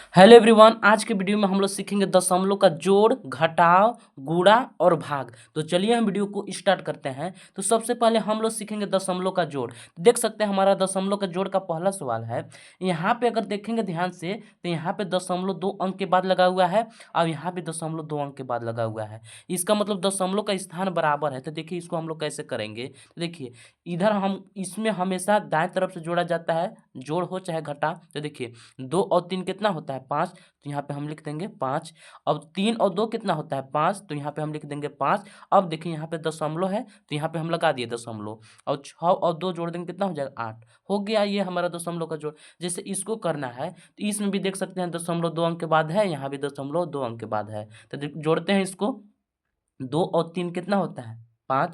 Hello everyone, आज के video में हम लोग सीखेंगे दशमलव का जोड़, घटाव, गुणा और भाग। तो चलिए हम वीडियो को स्टार्ट करते हैं। तो सबसे पहले हम लोग सीखेंगे दशमलव का जोड़। देख सकते हैं हमारा दशमलव का जोड़ का पहला सवाल है। यहाँ पे अगर देखेंगे ध्यान से तो यहाँ पे दशमलव 2 अंक के बाद लगा हुआ है और यहाँ पे दशमलव 2 अंक के बाद लगा हुआ है। इसका मतलब दशमलव का स्थान बराबर है। तो देखिए इसको हम लोग कैसे करेंगे। तो देखिए इधर हम इसमें हमेशा दाएं तरफ से जोड़ा जाता है, जोड़ हो चाहे घटा। तो देखिए 2 और 3 कितना होता है 5, तो यहाँ पे हम लिख देंगे 5। अब 3 और 2 कितना होता है 5, तो यहाँ पे हम लिख देंगे 5। अब देखिए यहाँ पे दशमलव है तो यहाँ पे हम लगा दिए दशमलव, और 6 और 2 जोड़ देंगे कितना हो जाएगा 8। हो गया ये हमारा दशमलव का जोड़। जैसे इसको करना है तो इसमें भी देख सकते हैं दशमलव 2 अंक के बाद है, यहाँ भी दशमलव 2 अंक के बाद है। तो जोड़ते हैं इसको। 2 और 3 कितना होता है 5,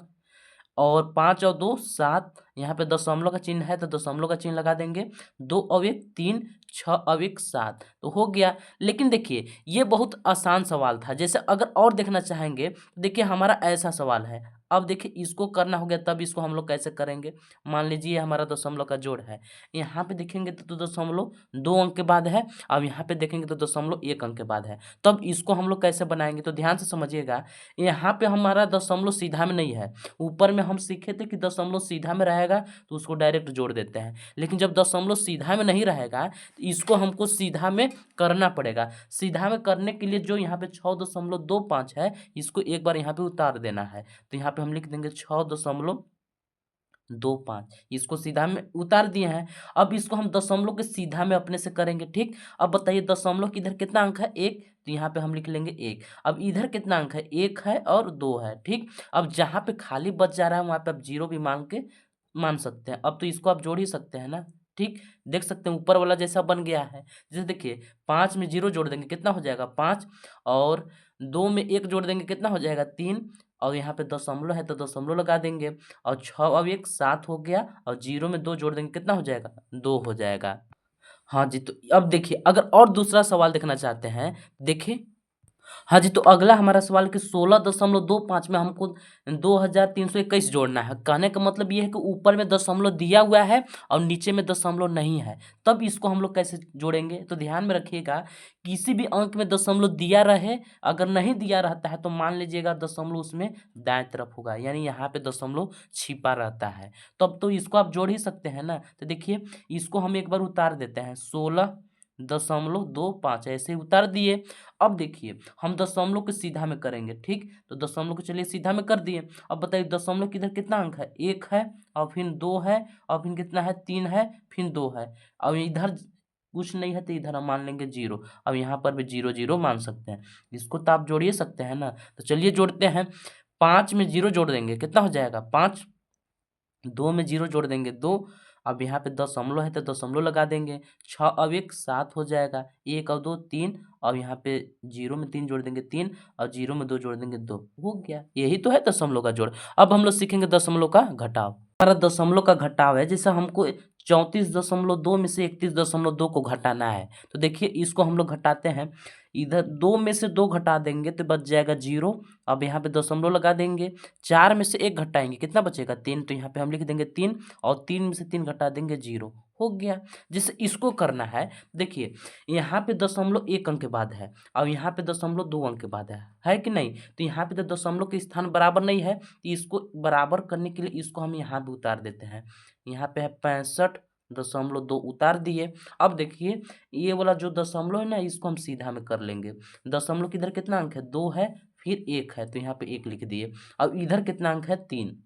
और 5 और 2 7। यहाँ पे दशमलव का चिन्ह है तो दशमलव का चिन्ह लगा देंगे। 2 और 1 3, 6 और 1 7, तो हो गया। लेकिन देखिए ये बहुत आसान सवाल था। जैसे अगर और देखना चाहेंगे तो देखिए हमारा ऐसा सवाल है। अब देखिए इसको करना हो गया, तब इसको हम लोग कैसे करेंगे। मान लीजिए हमारा दशमलव का जोड़ है। यहाँ पे देखेंगे तो दशमलव 2 अंक के बाद है, अब यहाँ पे देखेंगे तो दशमलव 1 अंक के बाद है। तब इसको हम लोग कैसे बनाएंगे, तो ध्यान से समझिएगा। यहाँ पे हमारा दशमलव सीधा में नहीं है। ऊपर में हम सीखे थे कि दशमलव सीधा में रहेगा तो उसको डायरेक्ट जोड़ देते हैं। लेकिन जब दशमलव सीधा में नहीं रहेगा तो इसको हमको सीधा में करना पड़ेगा। सीधा में करने के लिए जो यहाँ पे 6.25 है, इसको एक बार यहाँ पे उतार देना है। तो यहाँ पे हम लिख देंगे 6.25, इसको सीधा में उतार दिए हैं। अब इसको हम दशमलव के सीधा में अपने से करेंगे, ठीक। अब बताइए दशमलव की इधर कितना अंक है 1, तो यहाँ पे हम लिख लेंगे 1। अब इधर कितना अंक है 1 है और 2 है, ठीक। अब जहाँ पे खाली बच जा रहा है वहाँ पे आप 0 भी मान सकते हैं। अब तो इसको आप जोड़ ही सकते हैं ना, ठीक। देख सकते हैं ऊपर वाला जैसा बन गया है। जैसे देखिए 5 में 0 जोड़ देंगे कितना हो जाएगा 5, और 2 में 1 जोड़ देंगे कितना हो जाएगा 3, और यहाँ पे दशमलव है तो दशमलव लगा देंगे, और 6 और 1 7 हो गया, और 0 में 2 जोड़ देंगे कितना हो जाएगा 2 हो जाएगा। हाँ जी, तो अब देखिए अगर और दूसरा सवाल देखना चाहते हैं, देखिए। हाँ जी, तो अगला हमारा सवाल कि 16.25 में हमको 2321 जोड़ना है। कहने का मतलब ये है कि ऊपर में दशमलव दिया हुआ है और नीचे में दशमलव नहीं है। तब इसको हम लोग कैसे जोड़ेंगे, तो ध्यान में रखिएगा किसी भी अंक में दशमलव दिया रहे, अगर नहीं दिया रहता है तो मान लीजिएगा दशमलव उसमें दाएं तरफ होगा, यानी यहाँ पे दशमलव छिपा रहता है। तब तो इसको आप जोड़ ही सकते हैं ना। तो देखिए इसको हम एक बार उतार देते हैं, 16.25 ऐसे ही उतार दिए। अब देखिए हम दशमलव को सीधा में करेंगे, ठीक। तो दशमलव को चलिए सीधा में कर दिए। अब बताइए दशमलव की इधर कितना अंक है 1 है, और फिर 2 है, और फिर कितना है 3 है, फिर 2 है। अब इधर कुछ नहीं है तो इधर हम मान लेंगे 0। अब यहाँ पर भी 0 0 मान सकते हैं। इसको तो आप जोड़िए सकते हैं ना। तो चलिए जोड़ते हैं। 5 में 0 जोड़ देंगे कितना हो जाएगा 5, 2 में 0 जोड़ देंगे 2, अब यहाँ पे दशमलव है तो दशमलव लगा देंगे। 6 और 1 7 हो जाएगा, 1 और 2 3, और यहाँ पे 0 में 3 जोड़ देंगे 3, और 0 में 2 जोड़ देंगे 2, हो गया। यही तो है दशमलव का जोड़। अब हम लोग सीखेंगे दशमलव का घटाव। हमारा दशमलव का घटाव है, जैसे हमको 34.2 में से 31.2 को घटाना है। तो देखिए इसको हम लोग घटाते हैं। इधर 2 में से 2 घटा देंगे तो बच जाएगा 0। अब यहाँ पे दशमलव लगा देंगे। 4 में से 1 घटाएंगे कितना बचेगा 3, तो यहाँ पे हम लिख देंगे 3, और 3 में से 3 घटा देंगे 0, हो गया। जैसे इसको करना है, देखिए यहाँ पे दशमलव 1 अंक के बाद है और यहाँ पे दशमलव 2 अंक के बाद है कि नहीं। तो यहाँ पे तो दशमलव के स्थान बराबर नहीं है, तो इसको बराबर करने के लिए इसको हम यहाँ पे उतार देते हैं। यहाँ पे है 65.2 उतार दिए। अब देखिए ये वाला जो दशमलव है ना, इसको हम सीधा में कर लेंगे। दशमलव किधर कितना अंक है 2 है, फिर 1 है, तो यहाँ पे 1 लिख दिए। अब इधर कितना अंक है 3,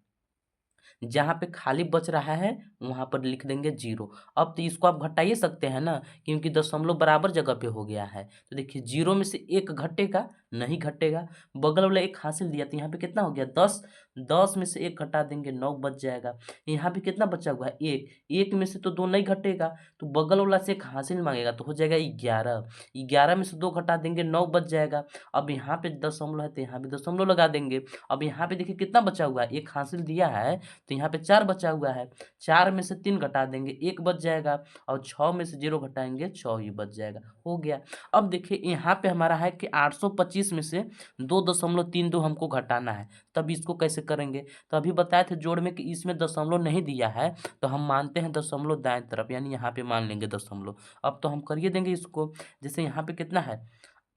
जहाँ पे खाली बच रहा है वहाँ पर लिख देंगे 0। अब तो इसको आप घटा ही सकते हैं ना, क्योंकि दशमलव बराबर जगह पे हो गया है। तो देखिए 0 में से 1 घटेगा, नहीं घटेगा। बगल वाला 1 हासिल दिया तो यहाँ पे कितना हो गया 10, 10 में से 1 घटा देंगे 9 बच जाएगा। यहाँ पे कितना बचा हुआ है 1, 1 में से तो 2 नहीं घटेगा, तो बगल वाला से 1 हासिल मांगेगा तो हो जाएगा 11, 11 में से 2 घटा देंगे 9 बच जाएगा। अब यहाँ पे दशमलव है तो यहाँ भी दशमलव लगा देंगे। अब यहाँ पे देखिए कितना बचा हुआ है 1 हासिल दिया है, तो तो यहाँ पे 4 बचा हुआ है, 4 में से 3 घटा देंगे 1 बच जाएगा और 6 में से 0 घटाएंगे 6 ही बच जाएगा, हो गया। अब देखिए यहाँ पे हमारा है कि 825 में से 2.32 हमको घटाना है, तब इसको कैसे करेंगे? तो अभी बताए थे जोड़ में कि इसमें दशमलव नहीं दिया है, तो हम मानते हैं दशमलव दाएं तरफ, यानी यहाँ पे मान लेंगे दशमलव। अब तो हम करिए देंगे इसको, जैसे यहाँ पे कितना है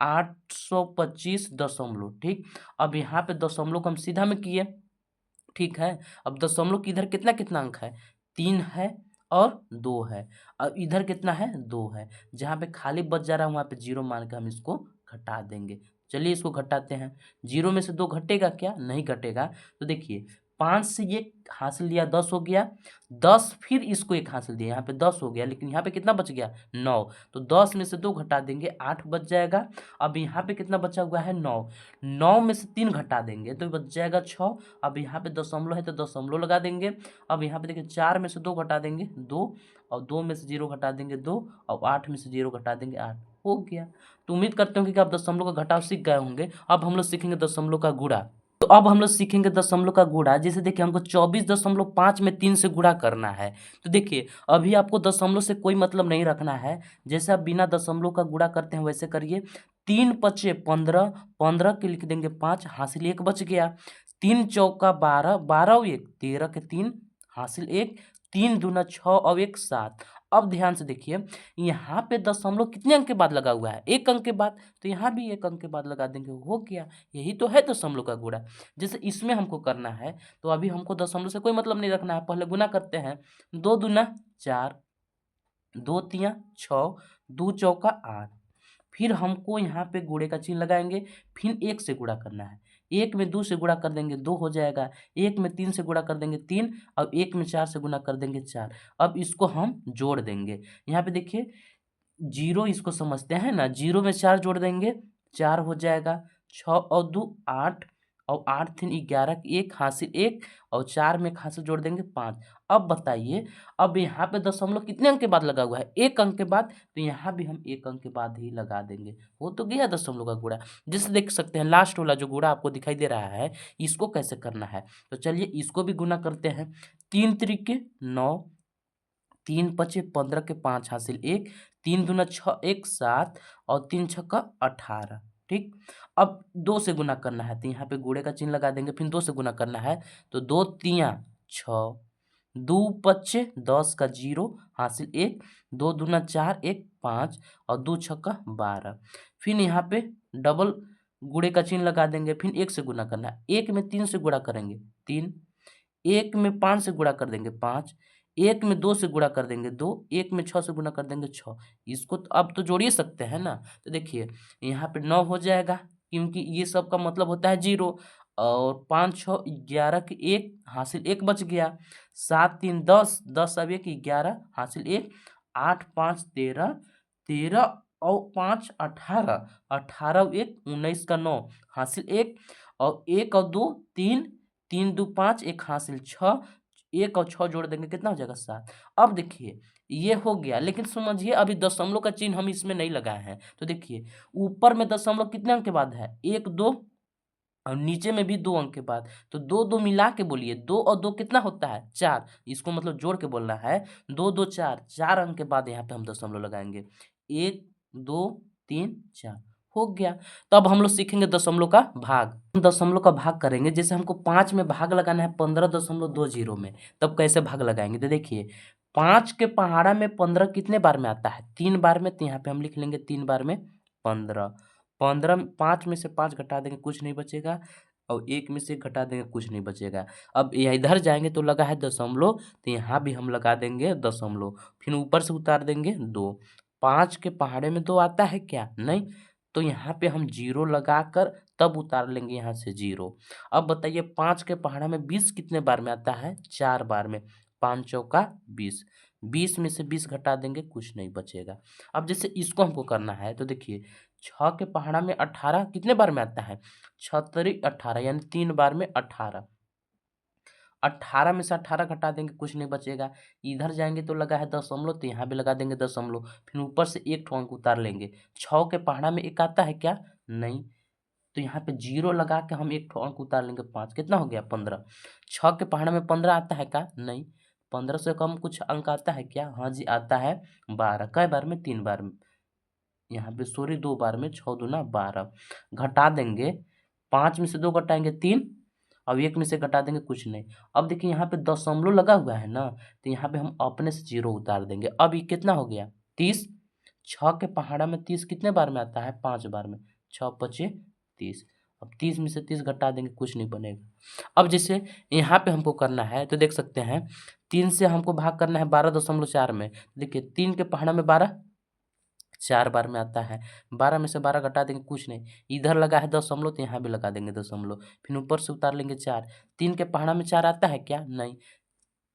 825 दशमलव, ठीक। अब यहाँ पे दशमलव को हम सीधा में किए, ठीक है। अब दशमलव की इधर कितना कितना अंक है, 3 है और 2 है। अब इधर कितना है, 2 है। जहाँ पे खाली बच जा रहा है वहाँ पे 0 मान के हम इसको घटा देंगे। चलिए इसको घटाते हैं। 0 में से 2 घटेगा क्या, नहीं घटेगा। तो देखिए 5 से ये हासिल लिया 10 हो गया, 10 फिर इसको एक हासिल दिया, यहाँ पे 10 हो गया, लेकिन यहाँ पे कितना बच गया 9। तो 10 में से 2 घटा देंगे 8 बच जाएगा। अब यहाँ पे कितना बचा हुआ है 9, 9 में से 3 घटा देंगे तो बच जाएगा 6। अब यहाँ पे दशमलव है तो दशमलव लगा देंगे। अब यहाँ पे देखिए 4 में से 2 घटा देंगे 2, और 2 में से 0 घटा देंगे 2, और 8 में से 0 घटा देंगे 8, हो गया। तो उम्मीद करते होंगे कि आप दशमलव का घटाव सीख गए होंगे। अब हम लोग सीखेंगे दशमलव का गुणा। तो अब हम लोग सीखेंगे दशमलव का गुणा। जैसे देखिए हमको 24.5 में 3 से गुणा करना है। तो देखिए अभी आपको दशमलव से कोई मतलब नहीं रखना है, जैसे आप बिना दशमलव का गुणा करते हैं वैसे करिए। 3 पचे 15, 15 के लिख देंगे 5, हासिल 1 बच गया। 3 चौका 12, 12 और 1 13 के 3, हासिल 1, 3 दूना 6 और 1 7। अब ध्यान से देखिए यहाँ पे दशमलव कितने अंक के बाद लगा हुआ है, 1 अंक के बाद, तो यहाँ भी 1 अंक के बाद लगा देंगे, हो गया। यही तो है दशमलव का गुणा। जैसे इसमें हमको करना है, तो अभी हमको दशमलव से कोई मतलब नहीं रखना है, पहले गुना करते हैं। 2 दूना 4, 2 तिया 6, 2 चौका 8। फिर हमको यहाँ पे गुणे का चिन्ह लगाएंगे, फिर 1 से गुणा करना है। 1 में 2 से गुणा कर देंगे 2 हो जाएगा, 1 में 3 से गुणा कर देंगे 3, और 1 में 4 से गुणा कर देंगे 4। अब इसको हम जोड़ देंगे। यहाँ पे देखिए 0 इसको समझते हैं ना, 0 में 4 जोड़ देंगे 4 हो जाएगा, 6 और 2 8, और 8 3 11, 1 हासिल 1, और 4 में एक हासिल जोड़ देंगे 5। अब बताइए, अब यहाँ पे दशमलव कितने अंक के बाद लगा हुआ है, 1 अंक के बाद, तो यहाँ भी हम 1 अंक के बाद ही लगा देंगे, हो तो गया दशमलव का गुणा। जैसे देख सकते हैं लास्ट वाला जो गुणा आपको दिखाई दे रहा है, इसको कैसे करना है, तो चलिए इसको भी गुणा करते हैं। 3 त्रिके 9, 3 पचे 15 के 5 हासिल 1, 3 दूना 6 1 7, और 3 छक्का 18, ठीक। अब 2 से गुना करना है, तो यहाँ पे गुणे का चिन्ह लगा देंगे, फिर 2 से गुना करना है, तो 2 तिया 6, 2 पच्चे 10 का 0 हासिल 1, 2 दूना 4 1 5, और 2 छक्का 12। फिर यहाँ पे डबल गुणे का चिन्ह लगा देंगे, फिर 1 से गुना करना है। 1 में 3 से गुणा करेंगे 3, 1 में 5 से गुणा कर देंगे 5, 1 में 2 से गुणा कर देंगे 2, 1 में 6 से गुणा कर देंगे 6। इसको तो अब तो जोड़ ही सकते हैं ना। तो देखिए यहाँ पे 9 हो जाएगा, क्योंकि ये सब का मतलब होता है 0, और 5 6 11 के 1 हासिल 1 बच गया, 7 3 10, 10 अब 1 11 हासिल 1, 8 5 13, 13 और 5 18, 18 और 1 19 का 9 हासिल 1, और 1 और 2 3, 3 2 5 1 हासिल 6, 1 और 6 जोड़ देंगे कितना हो जाएगा 7। अब देखिए ये हो गया, लेकिन समझिए अभी दशमलव का चिन्ह हम इसमें नहीं लगाए हैं। तो देखिए ऊपर में दशमलव कितने अंक के बाद है, 1 2, और नीचे में भी 2 अंक के बाद, तो 2 2 मिला के बोलिए, 2 और 2 कितना होता है 4, इसको मतलब जोड़ के बोलना है। 2 2 4, 4 अंक के बाद यहाँ पे हम दशमलव लगाएंगे, 1 2 3 4, हो गया। तब हम लोग सीखेंगे दशमलव का भाग। हम दशमलव का भाग करेंगे, जैसे हमको 5 में भाग लगाना है 15.20 में, तब कैसे भाग लगाएंगे, तो देखिए 5 के पहाड़ा में 15 कितने बार में आता है, 3 बार में, तो यहाँ पे हम लिख लेंगे 3 बार में 15। 15 5 में से 5 घटा देंगे कुछ नहीं बचेगा, और 1 में से 1 घटा देंगे कुछ नहीं बचेगा। अब यह इधर जाएंगे तो लगा है दशमलव, तो यहाँ भी हम लगा देंगे दशमलव, फिर ऊपर से उतार देंगे 2। 5 के पहाड़े में 2 आता है क्या, नहीं, तो यहाँ पे हम 0 लगाकर तब उतार लेंगे यहाँ से 0। अब बताइए 5 के पहाड़ा में 20 कितने बार में आता है, 4 बार में, 5 चौका 20, 20 में से 20 घटा देंगे कुछ नहीं बचेगा। अब जैसे इसको हमको करना है, तो देखिए 6 के पहाड़ा में 18 कितने बार में आता है, 6 तिरी 18, यानी 3 बार में 18। 18 में से 18 घटा देंगे कुछ नहीं बचेगा। इधर जाएंगे तो लगा है दशमलव, तो यहाँ भी लगा देंगे दशमलव, फिर ऊपर से 1 ठो अंक उतार लेंगे। 6 के पहाड़ा में 1 आता है क्या, नहीं, तो यहाँ पे 0 लगा के हम एक ठो अंक उतार लेंगे 5, कितना हो गया 15। 6 के पहाड़ा में 15 आता है क्या? नहीं। 15 से कम कुछ अंक आता है क्या? हाँ जी आता है 12। कै बार में? 3 बार में। यहाँ पे सॉरी 2 बार में, 6 दूना 12। घटा देंगे, 5 में से 2 घटाएंगे 3, अब 1 में से घटा देंगे कुछ नहीं। अब देखिए यहाँ पे दशमलव लगा हुआ है ना, तो यहाँ पे हम अपने से 0 उतार देंगे। अब ये कितना हो गया? 30। 6 के पहाड़ा में 30 कितने बार में आता है? 5 बार में। 6 पचे 30। अब 30 में से 30 घटा देंगे, कुछ नहीं बनेगा। अब जैसे यहाँ पे हमको करना है तो देख सकते हैं, 3 से हमको भाग करना है 12.4 में। देखिए 3 के पहाड़ा में 12 4 बार में आता है। 12 में से 12 घटा देंगे, कुछ नहीं। इधर लगा है दशमलव तो यहाँ भी लगा देंगे दशमलव, फिर ऊपर से उतार लेंगे 4। 3 के पहाड़ा में 4 आता है क्या? नहीं।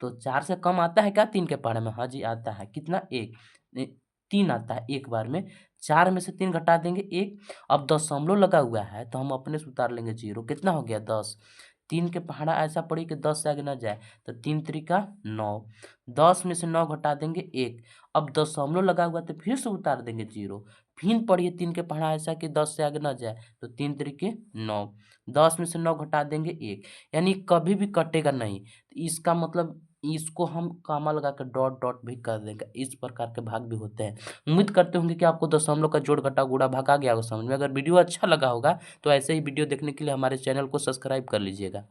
तो 4 से कम आता है क्या 3 के पहाड़े में? हाँ जी आता है। कितना? 1। 3 आता है एक बार में। 4 में से 3 घटा देंगे 1। अब दशमलव लगा हुआ है तो हम अपने से उतार लेंगे 0। कितना हो गया? 10। 3 के पहाड़ा ऐसा पड़ी कि 10 से आगे ना जाए, तो 3 त्रिका 9। 10 में से 9 घटा देंगे 1। अब दशमलव लगा हुआ तो फिर से उतार देंगे 0। फिर पढ़िए 3 के पहाड़ा ऐसा कि 10 से आगे ना जाए, तो 3 त्रिके 9। 10 में से 9 घटा देंगे 1, यानी कभी भी कटेगा नहीं। तो इसका मतलब इसको हम कामा लगा कर डॉट डॉट भी कर देंगे। इस प्रकार के भाग भी होते हैं। उम्मीद करते होंगे कि आपको दशमलव का जोड़ घटा गुणा भाग आ गया होगा समझ में। अगर वीडियो अच्छा लगा होगा तो ऐसे ही वीडियो देखने के लिए हमारे चैनल को सब्सक्राइब कर लीजिएगा।